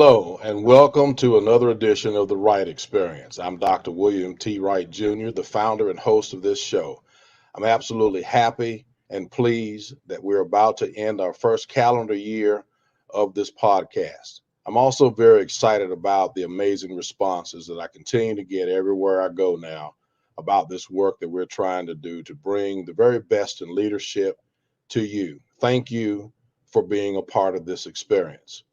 Hello, and welcome to another edition of the Wright Experience. I'm Dr. William T. Wright Jr., the founder and host of this show. I'm absolutely happy and pleased that we're about to end our first calendar year of this podcast. I'm also very excited about the amazing responses that I continue to get everywhere I go now about this work that we're trying to do to bring the very best in leadership to you. Thank you for being a part of this experience.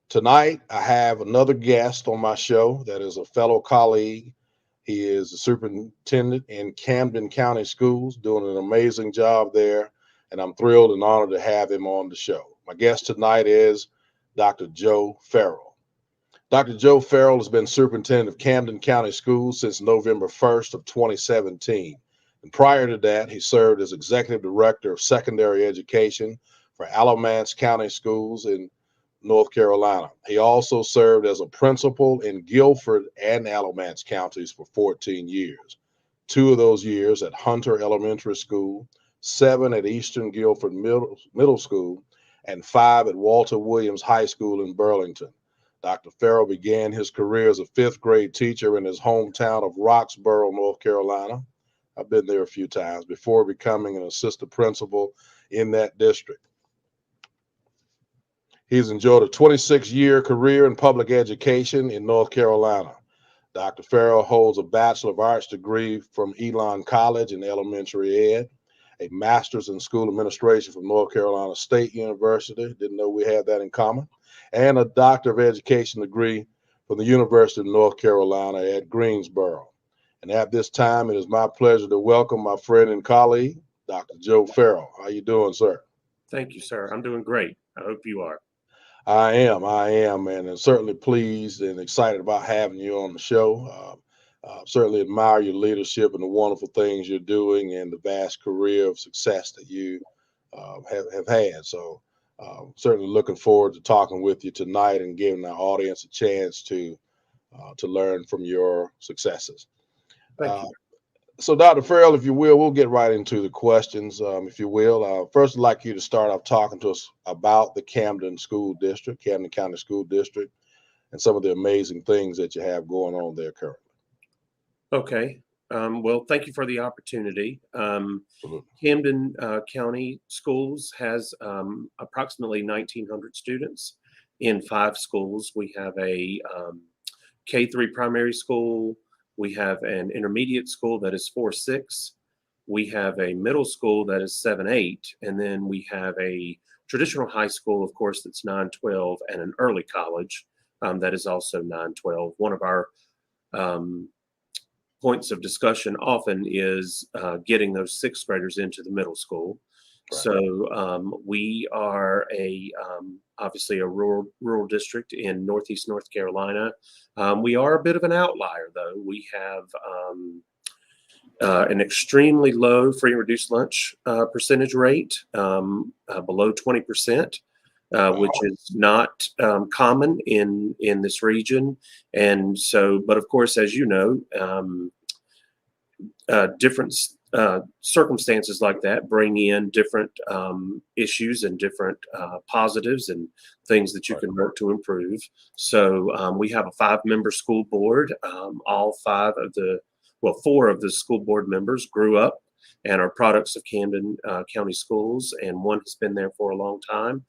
Tonight, I have another guest on my show that is a fellow colleague. He is the superintendent in Camden County Schools, doing an amazing job there, and I'm thrilled and honored to have him on the show. My guest tonight is Dr. Joe Ferrell. Dr. Joe Ferrell has been superintendent of Camden County Schools since November 1st of 2017. And prior to that, he served as executive director of secondary education for Alamance County Schools in North Carolina. He also served as a principal in Guilford and Alamance counties for 14 years. 2 of those years at Hunter Elementary School, 7 at Eastern Guilford Middle School, and 5 at Walter Williams High School in Burlington. Dr. Ferrell began his career as a 5th grade teacher in his hometown of Roxborough, North Carolina. I've been there a few times before becoming an assistant principal in that district. He's enjoyed a 26-year career in public education in North Carolina. Dr. Ferrell holds a Bachelor of Arts degree from Elon College in elementary ed, a master's in school administration from North Carolina State University, didn't know we had that in common, and a Doctor of Education degree from the University of North Carolina at Greensboro. And at this time, it is my pleasure to welcome my friend and colleague, Dr. Joe Ferrell. How you doing, sir? Thank you, sir. I'm doing great. I hope you are. I am, and certainly pleased and excited about having you on the show. Certainly admire your leadership and the wonderful things you're doing and the vast career of success that you have had. So certainly looking forward to talking with you tonight and giving our audience a chance to learn from your successes. Thank you. So, Dr. Ferrell, if you will, we'll get right into the questions, if you will. First, I'd like you to start off talking to us about the Camden County School District, and some of the amazing things that you have going on there currently. Okay. Well, thank you for the opportunity. Absolutely. Camden County Schools has approximately 1,900 students in 5 schools. We have a K-3 primary school. We have an intermediate school that is 4-6. We have a middle school that is 7-8. And then we have a traditional high school, of course, that's 9-12, and an early college that is also 9-12. One of our points of discussion often is getting those 6th graders into the middle school. Right. So we are obviously a rural district in Northeast North Carolina. We are a bit of an outlier, though. We have an extremely low free and reduced lunch percentage rate, below 20%, which is not common in this region. And so, but of course, as you know, different circumstances like that bring in different issues and different positives and things that you can work to improve. So we have a 5-member school board. All 4 of the school board members grew up and are products of Camden County Schools, and 1 has been there for a long time.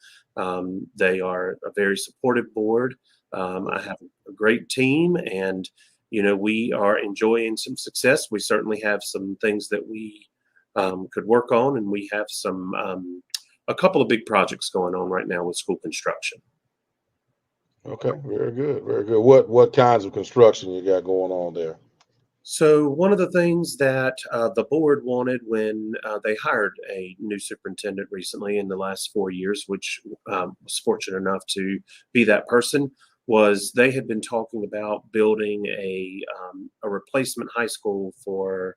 They are a very supportive board. I have a great team, and we are enjoying some success. We certainly have some things that we could work on, and we have a couple of big projects going on right now with school construction. Okay, very good, very good. What kinds of construction you got going on there? So one of the things that the board wanted when they hired a new superintendent recently in the last 4 years, which was fortunate enough to be that person, was they had been talking about building a replacement high school for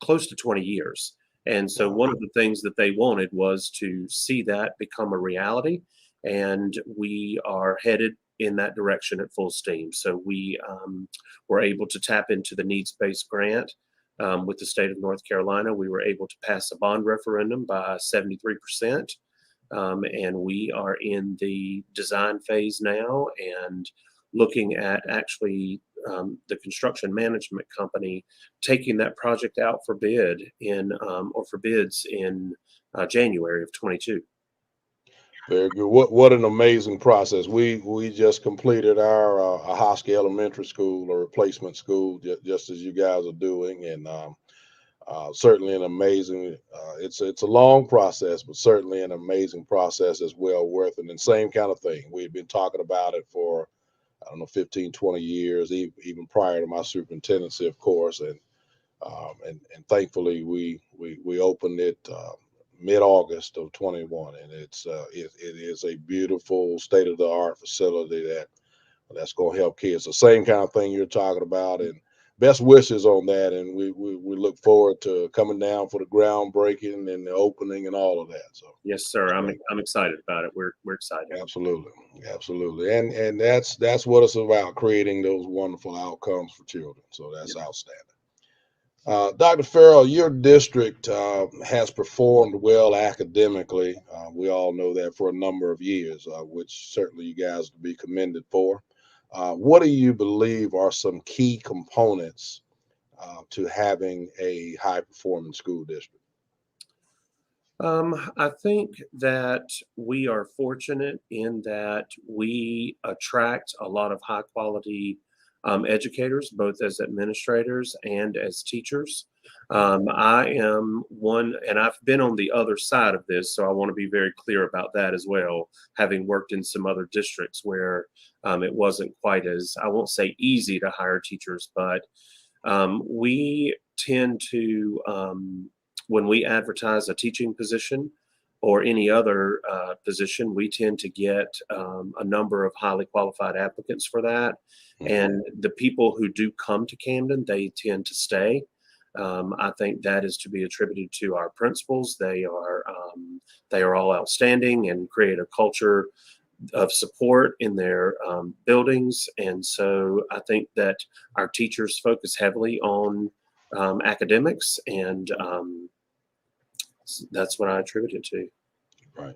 close to 20 years. And so one of the things that they wanted was to see that become a reality. And we are headed in that direction at full steam. So we were able to tap into the needs-based grant with the state of North Carolina. We were able to pass a bond referendum by 73%. and we are in the design phase now and looking at actually the construction management company taking that project out for bid or for bids in January of 22. Very good. What an amazing process. We just completed our Hosky Elementary School, or replacement school, just as you guys are doing, and certainly an amazing. It's a long process, but certainly an amazing process as well worth it. And same kind of thing. We've been talking about it for, I don't know, 15, 20 years, even prior to my superintendency, of course, and thankfully we opened it mid-August of 21, and it is a beautiful state-of-the-art facility that's going to help kids. The same kind of thing you're talking about, and best wishes on that. And we look forward to coming down for the groundbreaking and the opening and all of that. So yes, sir, I'm excited about it. We're excited. Absolutely, and that's what it's about, creating those wonderful outcomes for children. So that's outstanding. Dr. Ferrell, your district has performed well academically. We all know that for a number of years, which certainly you guys to be commended for. What do you believe are some key components to having a high-performing school district? I think that we are fortunate in that we attract a lot of high-quality educators, both as administrators and as teachers. I am one, and I've been on the other side of this, so I want to be very clear about that as well, having worked in some other districts where it wasn't quite as, I won't say easy to hire teachers, but we tend to, when we advertise a teaching position or any other position, we tend to get a number of highly qualified applicants for that. And the people who do come to Camden, they tend to stay. I think that is to be attributed to our principals. They are all outstanding and create a culture of support in their buildings. And so I think that our teachers focus heavily on academics, and that's what I attribute it to. Right.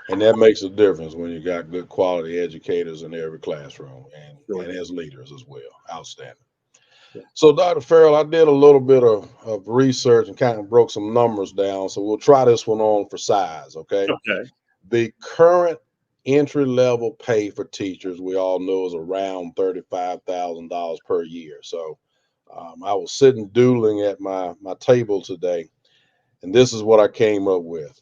And that makes a difference when you got good quality educators in every classroom, and as leaders as well. Outstanding. Yeah. So, Dr. Ferrell, I did a little bit of research and kind of broke some numbers down. So we'll try this one on for size, okay? Okay. The current entry-level pay for teachers, we all know, is around $35,000 per year. So I was sitting doodling at my table today, and this is what I came up with.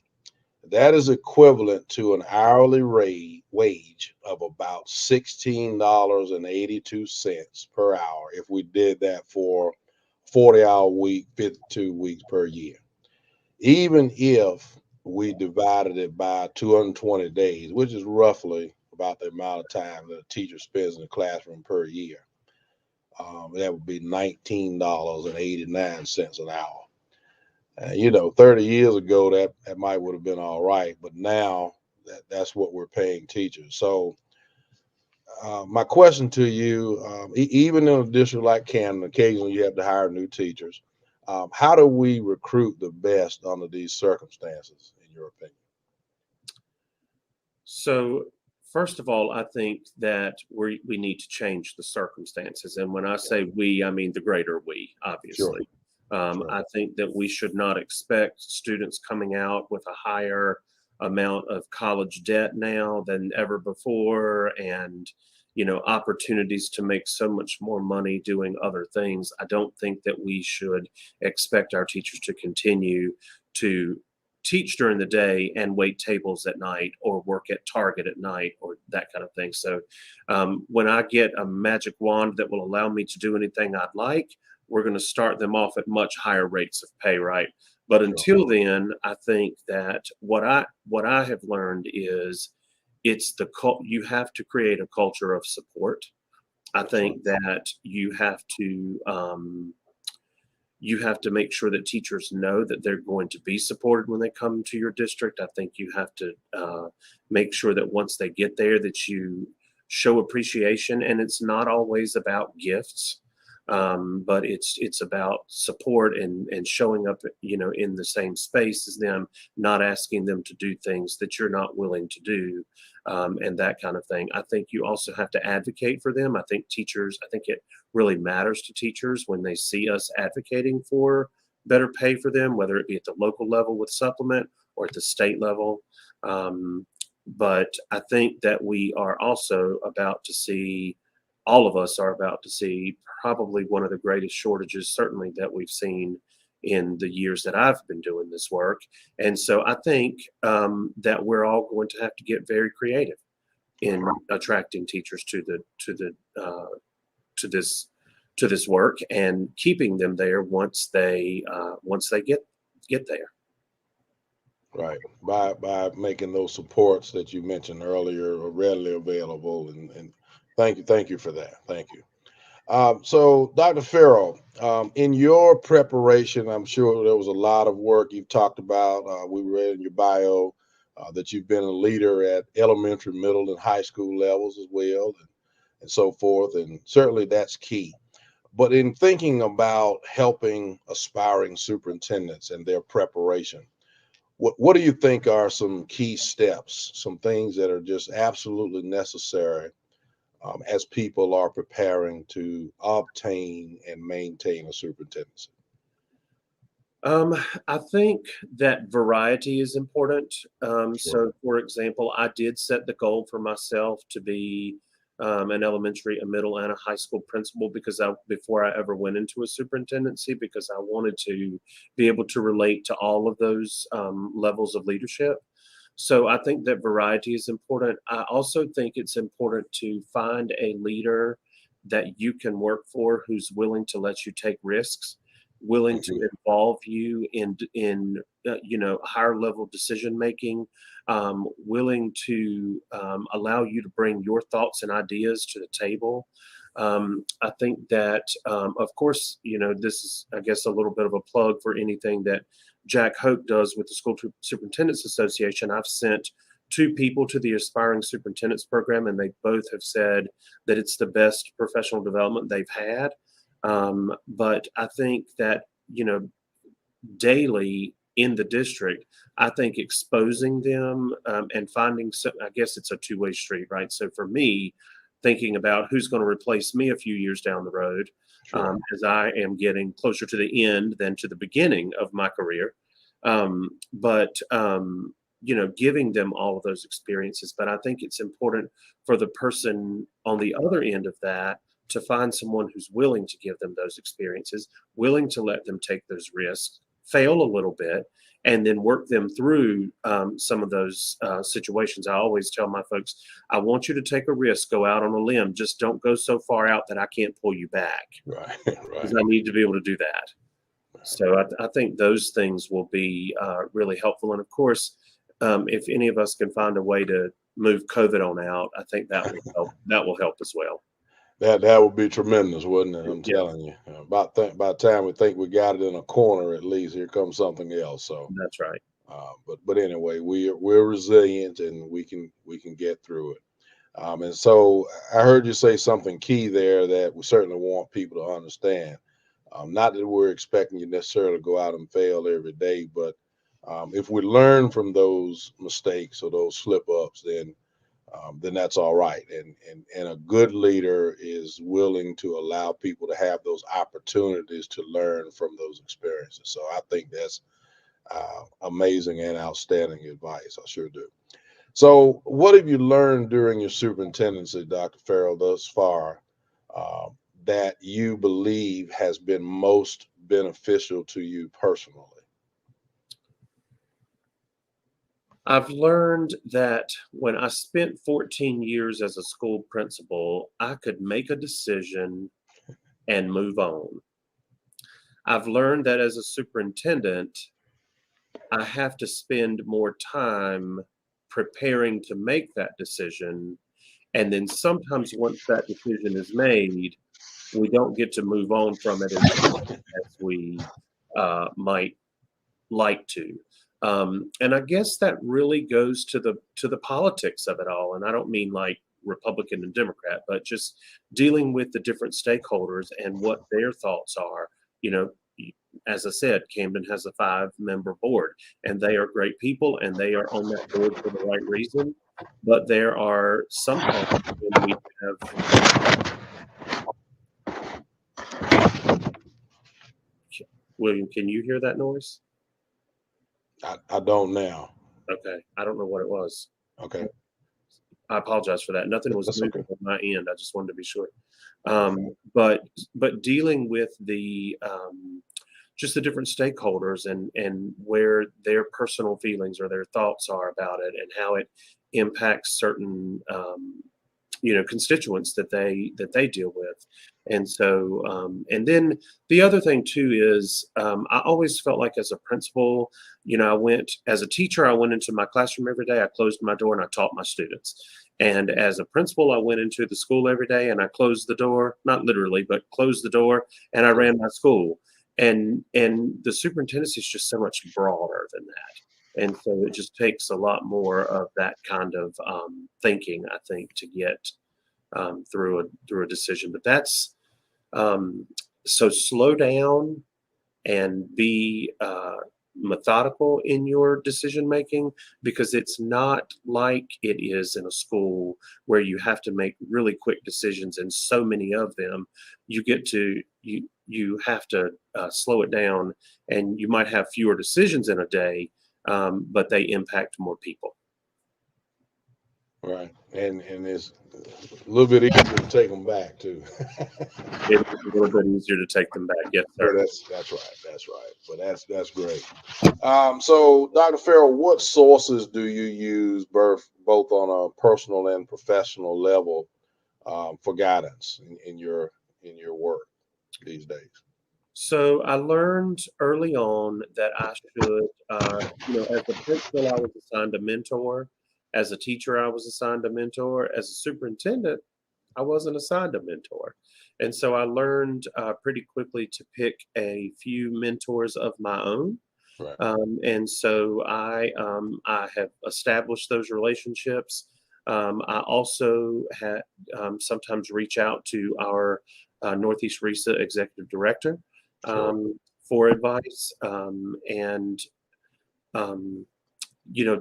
That is equivalent to an hourly wage of about $16.82 per hour if we did that for 40-hour week, 52 weeks per year. Even if we divided it by 220 days, which is roughly about the amount of time that a teacher spends in the classroom per year, that would be $19.89 an hour. 30 years ago, that might would have been all right, but now that's what we're paying teachers. So my question to you, even in a district like Camden, occasionally you have to hire new teachers. How do we recruit the best under these circumstances, in your opinion? So first of all, I think that we need to change the circumstances. And when I say we, I mean the greater we, obviously. Sure. I think that we should not expect students coming out with a higher amount of college debt now than ever before, and opportunities to make so much more money doing other things. I don't think that we should expect our teachers to continue to teach during the day and wait tables at night or work at Target at night or that kind of thing. So when I get a magic wand that will allow me to do anything I'd like, we're going to start them off at much higher rates of pay, right? But until then, I think that what I have learned is you have to create a culture of support. I think that you have to make sure that teachers know that they're going to be supported when they come to your district. I think you have to make sure that once they get there that you show appreciation, and it's not always about gifts. but it's about support and showing up, in the same space as them, not asking them to do things that you're not willing to do, and that kind of thing. I think you also have to advocate for them. I think it really matters to teachers when they see us advocating for better pay for them, whether it be at the local level with supplement or at the state level. But I think that we are also about to see, all of us are about to see, probably one of the greatest shortages, certainly, that we've seen in the years that I've been doing this work. And so I think that we're all going to have to get very creative in attracting teachers to this work and keeping them there once they get there. Right. By making those supports that you mentioned earlier readily available. And thank you for that. Thank you. So Dr. Ferrell, in your preparation, I'm sure there was a lot of work you've talked about. We read in your bio that you've been a leader at elementary, middle, and high school levels as well, and so forth. And certainly that's key. But in thinking about helping aspiring superintendents and their preparation, what do you think are some key steps, some things that are just absolutely necessary as people are preparing to obtain and maintain a superintendency? I think that variety is important. So, for example, I did set the goal for myself to be an elementary, a middle, and a high school principal before I ever went into a superintendency, because I wanted to be able to relate to all of those levels of leadership. So I think that variety is important. I also think it's important to find a leader that you can work for who's willing to let you take risks, willing to involve you in higher level decision making, willing to allow you to bring your thoughts and ideas to the table. I think that, of course, this is, I guess, a little bit of a plug for anything that Jack Hoke does with the School Superintendents Association. I've sent 2 people to the Aspiring Superintendents program, and they both have said that it's the best professional development they've had. But I think that, daily in the district, I think exposing them and finding, I guess it's a two-way street, right? So for me, thinking about who's going to replace me a few years down the road, as I am getting closer to the end than to the beginning of my career. But giving them all of those experiences. But I think it's important for the person on the other end of that to find someone who's willing to give them those experiences, willing to let them take those risks, fail a little bit, and then work them through some of those situations. I always tell my folks, I want you to take a risk, go out on a limb, just don't go so far out that I can't pull you back. Right. Because I need to be able to do that. So I think those things will be really helpful. And of course, if any of us can find a way to move COVID on out, I think that will help. That will help as well. That would be tremendous, wouldn't it? I'm telling you. By the time we think we got it in a corner, at least here comes something else. So that's right. But anyway, we're resilient and we can get through it. And so I heard you say something key there that we certainly want people to understand. Not that we're expecting you necessarily to go out and fail every day, but if we learn from those mistakes or those slip ups, then that's all right. And a good leader is willing to allow people to have those opportunities to learn from those experiences. So I think that's amazing and outstanding advice. I sure do. So what have you learned during your superintendency, Dr. Ferrell, thus far, that you believe has been most beneficial to you personally? I've learned that when I spent 14 years as a school principal, I could make a decision and move on. I've learned that as a superintendent, I have to spend more time preparing to make that decision. And then sometimes once that decision is made, we don't get to move on from it as we might like to. And I guess that really goes to the politics of it all. And I don't mean like Republican and Democrat, but just dealing with the different stakeholders and what their thoughts are. You know, as I said, Camden has a 5-member board, and they are great people, and they are on that board for the right reason. But there are some times when we have. William, can you hear that noise? I don't now. Okay, I don't know what it was. Okay. I apologize for that. Nothing was That's moving okay. on my end. I just wanted to be sure. But dealing with the just the different stakeholders and where their personal feelings or their thoughts are about it, and how it impacts certain constituents that they deal with. And so and then the other thing too is I always felt like, as a principal, I went as a teacher, I went into my classroom every day, I closed my door, and I taught my students. And as a principal, I went into the school every day and I closed the door, not literally, but closed the door, and I ran my school. And the superintendency is just so much broader than that. And so it just takes a lot more of that kind of thinking, I think, to get through a decision. But that's so slow down and be methodical in your decision making, because it's not like it is in a school where you have to make really quick decisions and so many of them. You have to slow it down, and you might have fewer decisions in a day, but they impact more people. Right. And it's a little bit easier to take them back too. It's a little bit easier to take them back. Yes, Yeah, sir. that's right. That's right. But that's great. So Dr. Ferrell, what sources do you use both on a personal and professional level for guidance in your work these days? So I learned early on that I should, as a principal, I was assigned a mentor. As a teacher, I was assigned a mentor. As a superintendent, I wasn't assigned a mentor. And so I learned pretty quickly to pick a few mentors of my own. Right. And so I have established those relationships. I also had sometimes reach out to our Northeast RISA executive director Sure. for advice.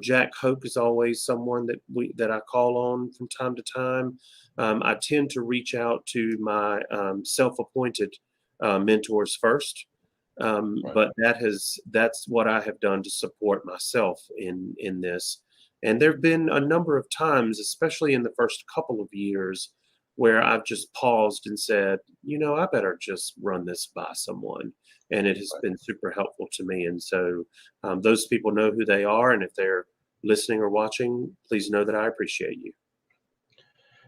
Jack Hoke is always someone that I call on from time to time. I tend to reach out to my self-appointed mentors first, Right. but that's what I have done to support myself in this. And there have been a number of times, especially in the first couple of years, where I've just paused and said, I better just run this by someone. And it has Right. been super helpful to me. And so those people know who they are. And if they're listening or watching, please know that I appreciate you.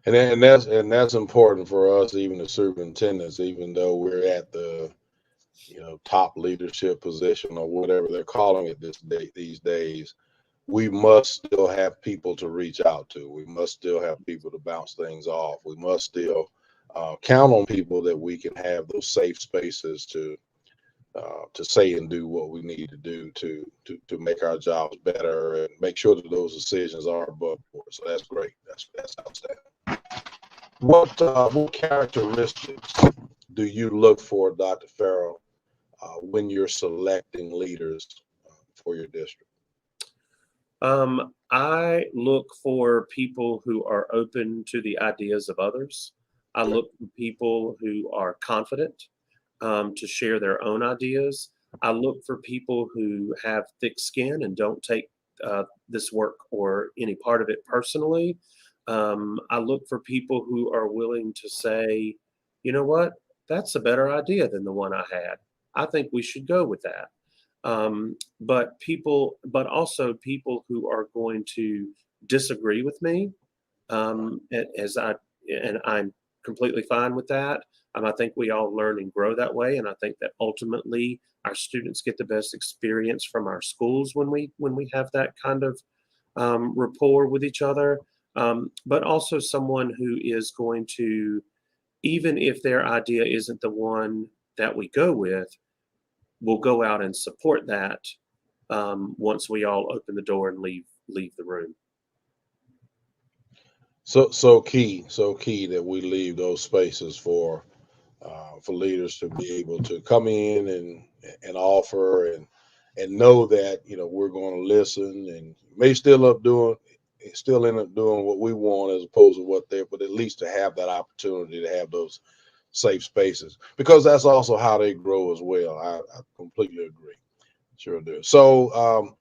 And that's important for us, even the superintendents, even though we're at the top leadership position or whatever they're calling it these days. We must still have people to reach out to. We must still have people to bounce things off. We must still count on people that we can have those safe spaces to say and do what we need to do to make our jobs better and make sure that those decisions are above board. So that's great. That's outstanding. What characteristics do you look for, Dr. Ferrell, when you're selecting leaders for your district? I look for people who are open to the ideas of others. I look for people who are confident to share their own ideas. I look for people who have thick skin and don't take this work or any part of it personally. I look for people who are willing to say, you know what, that's a better idea than the one I had. I think we should go with that. But also people who are going to disagree with me, and I'm completely fine with that. I think we all learn and grow that way, and I think that ultimately our students get the best experience from our schools when we have that kind of rapport with each other. But also someone who is going to, even if their idea isn't the one that we go with, will go out and support that once we all open the door and leave the room. So key, so key that we leave those spaces for leaders to be able to come in and offer and know that we're going to listen and may still end up doing what we want as opposed to what they're, but at least to have that opportunity to have those safe spaces because that's also how they grow as well. I completely agree. Sure do. So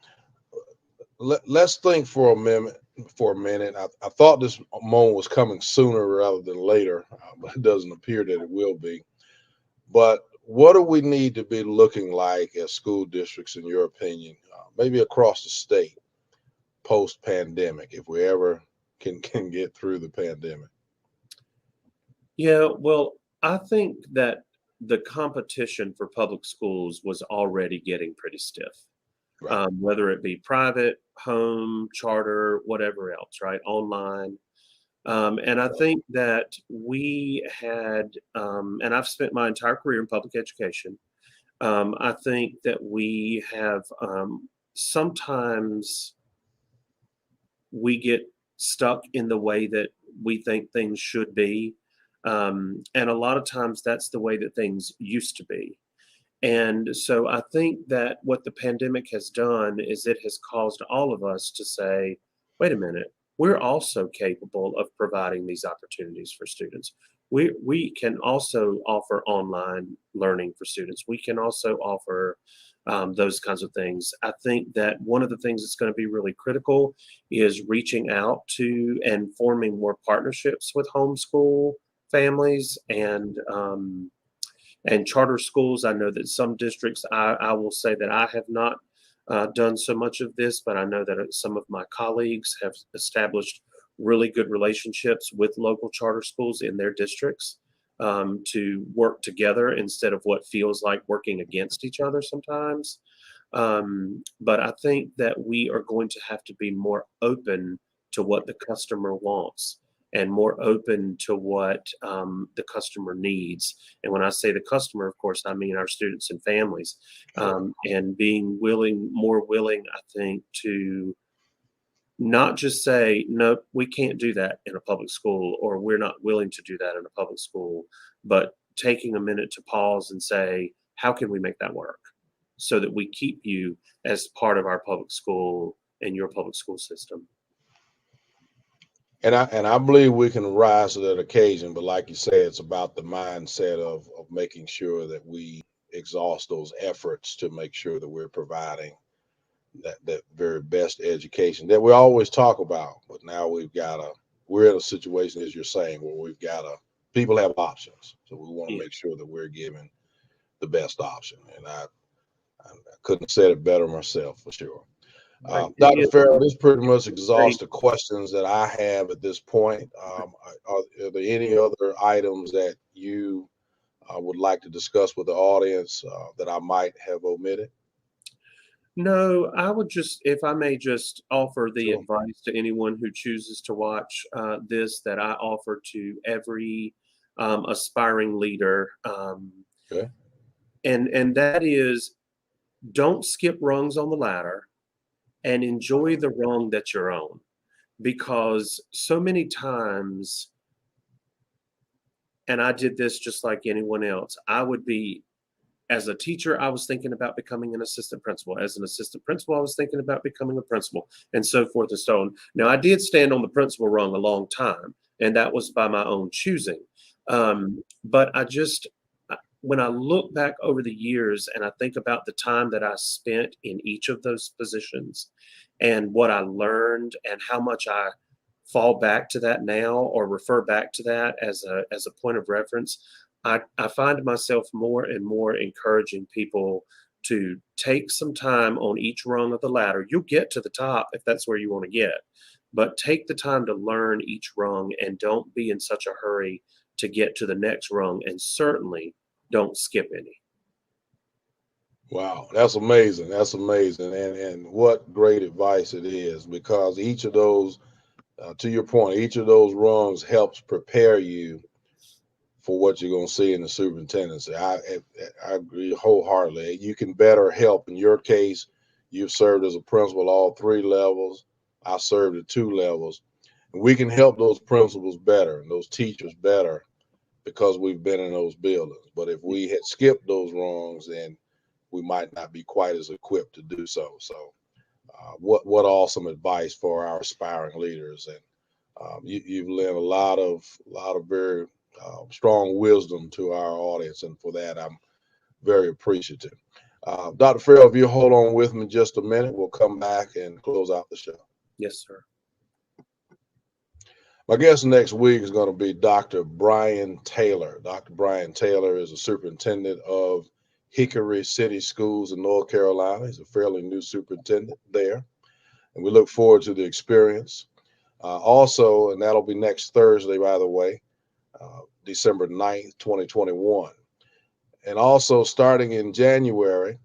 let's think for a minute. I thought this moment was coming sooner rather than later, but it doesn't appear that it will be. But what do we need to be looking like as school districts, in your opinion, maybe across the state post pandemic, if we ever can get through the pandemic? Yeah, well, I think that the competition for public schools was already getting pretty stiff, Right. whether it be private, home, charter, whatever else, right? Online. And I think that we had, and I've spent my entire career in public education. I think that we have sometimes we get stuck in the way that we think things should be. And a lot of times that's the way that things used to be. And so I think that what the pandemic has done is it has caused all of us to say, wait a minute, we're also capable of providing these opportunities for students. We can also offer online learning for students. We can also offer those kinds of things. I think that one of the things that's going to be really critical is reaching out to and forming more partnerships with homeschool families and charter schools. I know that some districts, I will say that I have not done so much of this, but I know that some of my colleagues have established really good relationships with local charter schools in their districts to work together instead of what feels like working against each other sometimes. But I think that we are going to have to be more open to what the customer wants and more open to what the customer needs. And when I say the customer, of course, I mean our students and families, and being more willing, I think, to not just say, no, we can't do that in a public school, or we're not willing to do that in a public school, but taking a minute to pause and say, how can we make that work so that we keep you as part of our public school and your public school system? And I believe we can rise to that occasion, but like you say, it's about the mindset of making sure that we exhaust those efforts to make sure that we're providing that very best education that we always talk about. But now we're in a situation, as you're saying, where people have options. So we want to Yeah, make sure that we're giving the best option. And I couldn't have said it better myself for sure. right. Dr. Farrell, this pretty much Great. exhausts the questions that I have at this point. Are there any other items that you would like to discuss with the audience that I might have omitted? No, I would just, if I may just offer the Sure. advice to anyone who chooses to watch this that I offer to every aspiring leader, Okay. and that is, don't skip rungs on the ladder and enjoy the rung that you're on, because so many times, and I did this just like anyone else, I would be as a teacher, I was thinking about becoming an assistant principal. As an assistant principal, I was thinking about becoming a principal, and so forth and so on. Now, I did stand on the principal rung a long time, and that was by my own choosing. But when I look back over the years and I think about the time that I spent in each of those positions and what I learned and how much I fall back to that now or refer back to that as a point of reference, I find myself more and more encouraging people to take some time on each rung of the ladder. You'll get to the top if that's where you want to get, but take the time to learn each rung and don't be in such a hurry to get to the next rung, and certainly don't skip any. Wow, that's amazing. That's amazing. And what great advice it is because each of those, to your point, each of those rungs helps prepare you for what you're going to see in the superintendency. I agree wholeheartedly. You can better help. In your case, you've served as a principal all three levels. I served at two levels. And we can help those principals better and those teachers better because we've been in those buildings. But if we had skipped those rungs, then we might not be quite as equipped to do so. So what awesome advice for our aspiring leaders. And you've lent a lot of very strong wisdom to our audience. And for that, I'm very appreciative. Dr. Ferrell, if you hold on with me just a minute, we'll come back and close out the show. Yes, sir. My guest next week is going to be Dr. Brian Taylor. Dr. Brian Taylor is a superintendent of Hickory City Schools in North Carolina. He's a fairly new superintendent there, and we look forward to the experience. Also, and that'll be next Thursday, by the way, December 9th, 2021. And also, starting in January,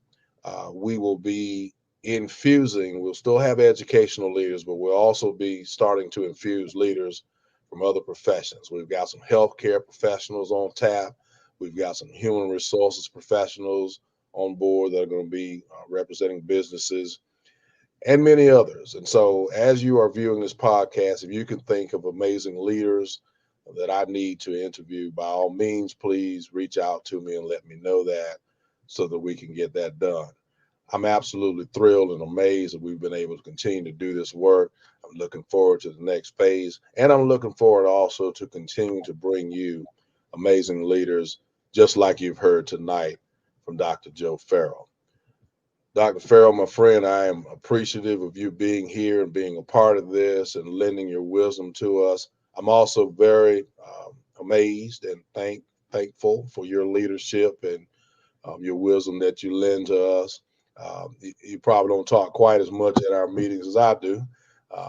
we will be infusing, we'll still have educational leaders, but we'll also be starting to infuse leaders from other professions. We've got some healthcare professionals on tap. We've got some human resources professionals on board that are going to be representing businesses and many others. And so as you are viewing this podcast, if you can think of amazing leaders that I need to interview, by all means, please reach out to me and let me know that so that we can get that done. I'm absolutely thrilled and amazed that we've been able to continue to do this work. I'm looking forward to the next phase, and I'm looking forward also to continue to bring you amazing leaders, just like you've heard tonight from Dr. Joe Ferrell. Dr. Ferrell, my friend, I am appreciative of you being here and being a part of this and lending your wisdom to us. I'm also very amazed and thankful for your leadership and your wisdom that you lend to us. You probably don't talk quite as much at our meetings as I do,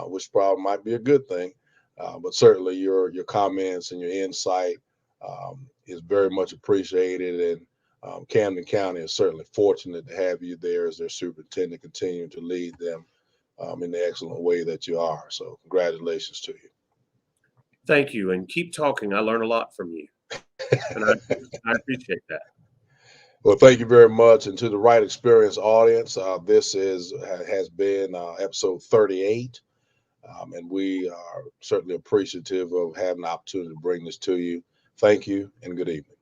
which probably might be a good thing. But certainly your comments and your insight is very much appreciated. And Camden County is certainly fortunate to have you there as their superintendent, continuing to lead them in the excellent way that you are. So congratulations to you. Thank you. And keep talking. I learn a lot from you. And I appreciate that. Well, thank you very much. And to the Wright Experience audience, this has been episode 38. And we are certainly appreciative of having the opportunity to bring this to you. Thank you and good evening.